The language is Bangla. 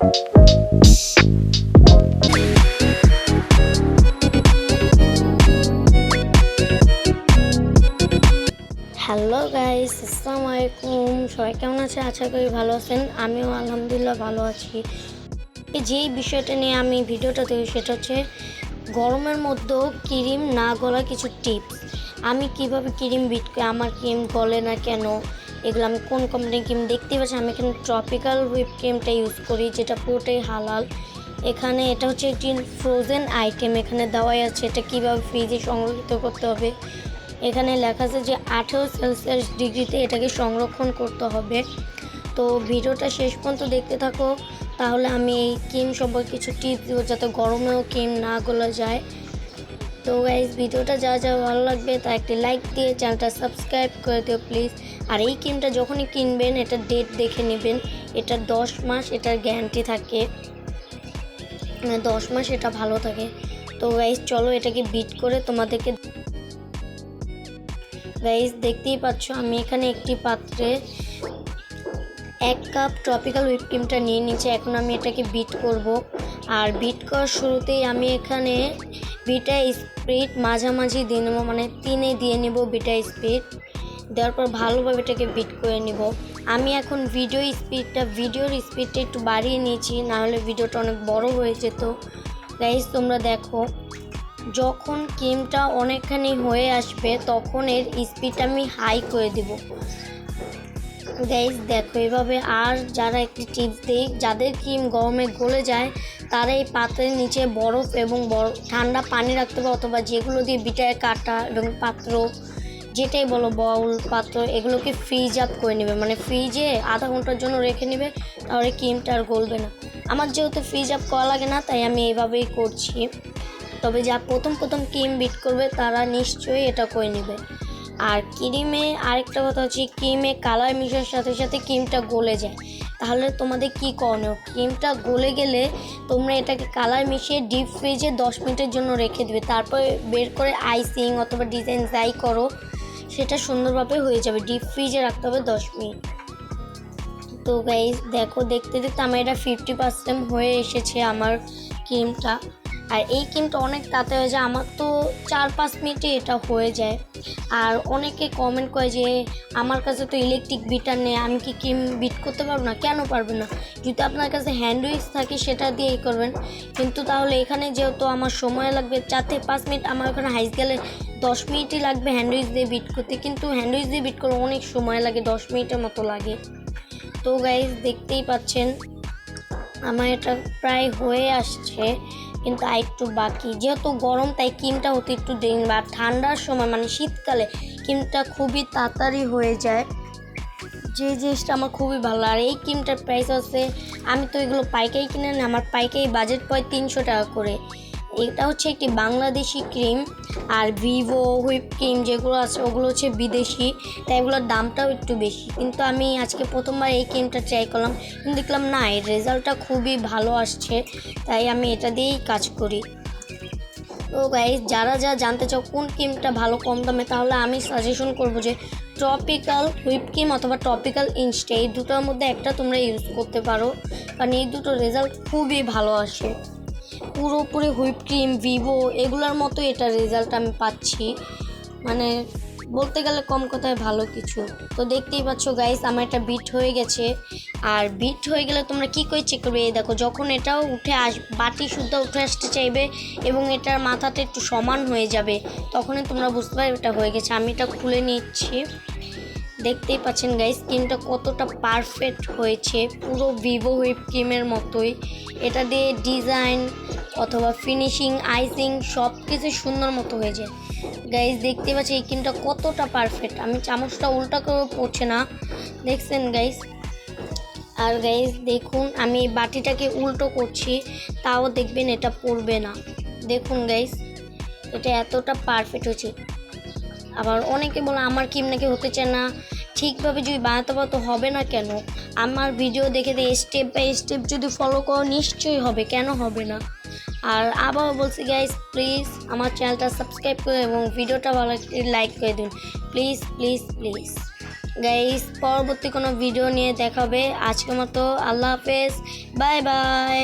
হ্যালো গাইস, আসসালামু আলাইকুম। সবাই কেমন আছে? আশা করি ভালো আছেন। আমিও আলহামদুলিল্লাহ ভালো আছি। যেই বিষয়টা নিয়ে আমি ভিডিওটা তৈরি সেটা হচ্ছে গরমের মধ্যেও ক্রিম না গলা কিছু টিপস। আমি কিভাবে ক্রিম বিট করি, আমার ক্রিম গলে না কেন, এগুলো আমি কোন কোম্পানির ক্রিম দেখতেই পাচ্ছি। আমি এখানে ট্রপিক্যাল হুইপ ক্রিমটা ইউজ করি, যেটা পুরোটাই হালাল। এখানে এটা হচ্ছে একটি ফ্রোজেন আইটেম, এখানে দেওয়াই আছে এটা কীভাবে ফ্রিজে সংরক্ষিত করতে হবে। এখানে লেখা আছে যে 18°C ডিগ্রিতে এটাকে সংরক্ষণ করতে হবে। তো ভিডিওটা শেষ পর্যন্ত দেখতে থাকো, তাহলে আমি এই ক্রিম সম্পর্কে কিছু টিপস দেবো যাতে গরমেও ক্রিম না গলা যায়। তো গাইজ, ভিডিওটা যা ভালো লাগবে তা একটি লাইক দিয়ে চ্যানেলটা সাবস্ক্রাইব করে দিও প্লিজ। আর এই ক্রিমটা যখনই কিনবেন এটা ডেট দেখে নেবেন। এটা 10 মাস এটার গ্যারান্টি থাকে, 10 মাস এটা ভালো থাকে। তো গাইজ চলো এটাকে বিট করে তোমাদেরকে। গাইজ দেখতেই পাচ্ছ আমি এখানে একটি পাত্রে 1 কাপ ট্রপিক্যাল হুইপ ক্রিমটা নিয়ে নিচ্ছি। এখন আমি এটাকে বিট করব। আর বিট করার শুরুতেই আমি এখানে বিটা স্পিড মাঝামাঝি দিয়ে নেবো, মানে 3-এ দিয়ে নেব বিটা স্পিড। দেওয়ার পর ভালোভাবে এটাকে বিট করে নিব। আমি এখন ভিডিওর স্পিডটা একটু বাড়িয়ে নিয়েছি, নাহলে ভিডিওটা অনেক বড় হয়ে যেত। গাইজ তোমরা দেখো, যখন ক্রিমটা অনেকখানি হয়ে আসবে তখন এর স্পিডটা আমি হাই করে দেব। গাইজ দেখো এভাবে। আর যারা একটি টিপস দেই, যাদের ক্রিম গরমে গলে যায় তারা এই পাত্রের নিচে বরফ এবং ঠান্ডা পানি রাখতে হবে, অথবা যেগুলো দিয়ে বিটায় কাটা এবং পাত্র যেটাই বলো, বাউল পাত্র, এগুলোকে ফ্রিজ আপ করে নেবে, মানে ফ্রিজে আধা ঘন্টার জন্য রেখে নেবে, তাহলে ক্রিমটা আর গলবে না। আমার যেহেতু ফ্রিজ আপ করা লাগে না তাই আমি এভাবেই করছি। তবে যা প্রথম ক্রিম বিট করবে তারা নিশ্চয়ই এটা করে নেবে। আর ক্রিমে আরেকটা কথা হচ্ছে, ক্রিমে কালার মিশার সাথে সাথে ক্রিমটা গলে যায়। তাহলে তোমাদের কি করণীয়, ক্রিমটা গলে গেলে তোমরা এটাকে কালার মিশিয়ে ডিপ ফ্রিজে 10 মিনিটের জন্য রেখে দেবে। তারপরে বের করে আইসিং অথবা ডিজাইন যাই করো সেটা সুন্দরভাবে হয়ে যাবে। ডিপ ফ্রিজে রাখতে হবে 10 মিনিট। তো গাইজ দেখো, দেখতে আমার এটা 50% হয়ে এসেছে আমার ক্রিমটা। আর এই ক্রিমটা অনেক তাড়াতাড়ি হয়ে যায়, আমার তো 4-5 মিনিটে এটা হয়ে যায়। আর অনেকে কমেন্ট করে যে আমার কাছে তো ইলেকট্রিক বিটার নেই, আমি কি ক্রিম বিট করতে পারবো না? কেন পারবেন না? যদি আপনার কাছে হ্যান্ড উইক্স থাকে সেটা দিয়েই করবেন। কিন্তু তাহলে এখানে যেহেতু আমার সময় লাগবে 4-5 মিনিট, আমার ওখানে হাইস গেলে 10 মিনিটই লাগবে হ্যান্ড উইক্স দিয়ে বিট করতে। কিন্তু হ্যান্ড উইক্স দিয়ে বিট করলে অনেক সময় লাগে, 10 মিনিটের মতো লাগে। তো গাইজ দেখতেই পাচ্ছেন আমার এটা প্রায় হয়ে আসছে, কিন্তু একটু বাকি। যেহেতু গরম তাই ক্রিমটা হতে একটু দেরি। আর ঠান্ডার সময় মানে শীতকালে ক্রিমটা খুবই তাড়াতাড়ি হয়ে যায়, যে জিনিসটা আমার খুবই ভালো। আর এই ক্রিমটার প্রাইস আছে, আমি তো এগুলো পাইকারি কিনে না, আমার পাইকারি বাজেট পড়ে 300 টাকা করে। এটা হচ্ছে একটি বাংলাদেশি ক্রিম। আর ভিভো হুইপ ক্রিম যেগুলো আছে ওগুলো হচ্ছে বিদেশি, তাই এগুলোর দামটাও একটু বেশি। কিন্তু আমি আজকে প্রথমবার এই ক্রিমটা ট্রাই করলাম, কিন্তু দেখলাম না, এর রেজাল্টটা খুবই ভালো আসছে, তাই আমি এটা দিয়েই কাজ করি। তো গাইজ, যারা জানতে চাও কোন ক্রিমটা ভালো কম দামে, তাহলে আমি সাজেশন করব যে ট্রপিক্যাল হুইপ ক্রিম অথবা ট্রপিক্যাল ইনস্টে, এই দুটোর মধ্যে একটা তোমরা ইউজ করতে পারো, কারণ এই দুটো রেজাল্ট খুবই ভালো আসে। পুরোপুরি হুইপ ক্রিম ভিভো এগুলোর মতো এটা রেজাল্ট আমি পাচ্ছি, মানে বলতে গেলে কম কথায় ভালো কিছু। তো দেখতেই পাচ্ছ গাইস, আমার এটা বিট হয়ে গেছে। আর বিট হয়ে গেলে তোমরা কী করে চেক করবে, এই দেখো যখন এটাও উঠে বাটি শুদ্ধ উঠে আসতে চাইবে এবং এটার মাথাটা একটু সমান হয়ে যাবে, তখনই তোমরা বুঝতে পারবে এটা হয়ে গেছে। আমি এটা খুলে নিচ্ছি। দেখতেই পাচ্ছেন গাইস ক্রিমটা কতটা পারফেক্ট হয়েছে, পুরো ভিভো হুইপ ক্রিমের মতোই। এটা দিয়ে ডিজাইন অথবা ফিনিশিং আইসিং সব কিছু সুন্দর মতো হয়ে যায়। গাইস দেখতে পাচ্ছি এই ক্রিমটা কতটা পারফেক্ট, আমি চামচটা উল্টা করে পড়ছে না, দেখছেন গাইস। আর গাইস দেখুন, আমি এই বাটিটাকে উল্টো করছি, তাও দেখবেন এটা পড়বে না। দেখুন গাইস, এটা এতটা পারফেক্ট হয়েছে। আবার অনেকে বলে আমার ক্রিম নাকি হতে চায় না, ঠিকভাবে যদি বানাতে পারো তো হবে না কেন? আমার ভিডিও দেখে স্টেপ বাই স্টেপ যদি ফলো করো নিশ্চয়ই হবে, কেন হবে না? আর আবার বলছি গাইস, প্লিজ আমার চ্যানেলটা সাবস্ক্রাইব করে এবং ভিডিওটা ভালো লাইক করে দিন, প্লিজ প্লিজ প্লিজ। গাইস পরবর্তী কোনো ভিডিও নিয়ে দেখাবে। আজকের মতো আল্লাহ হাফেজ, বাই বাই।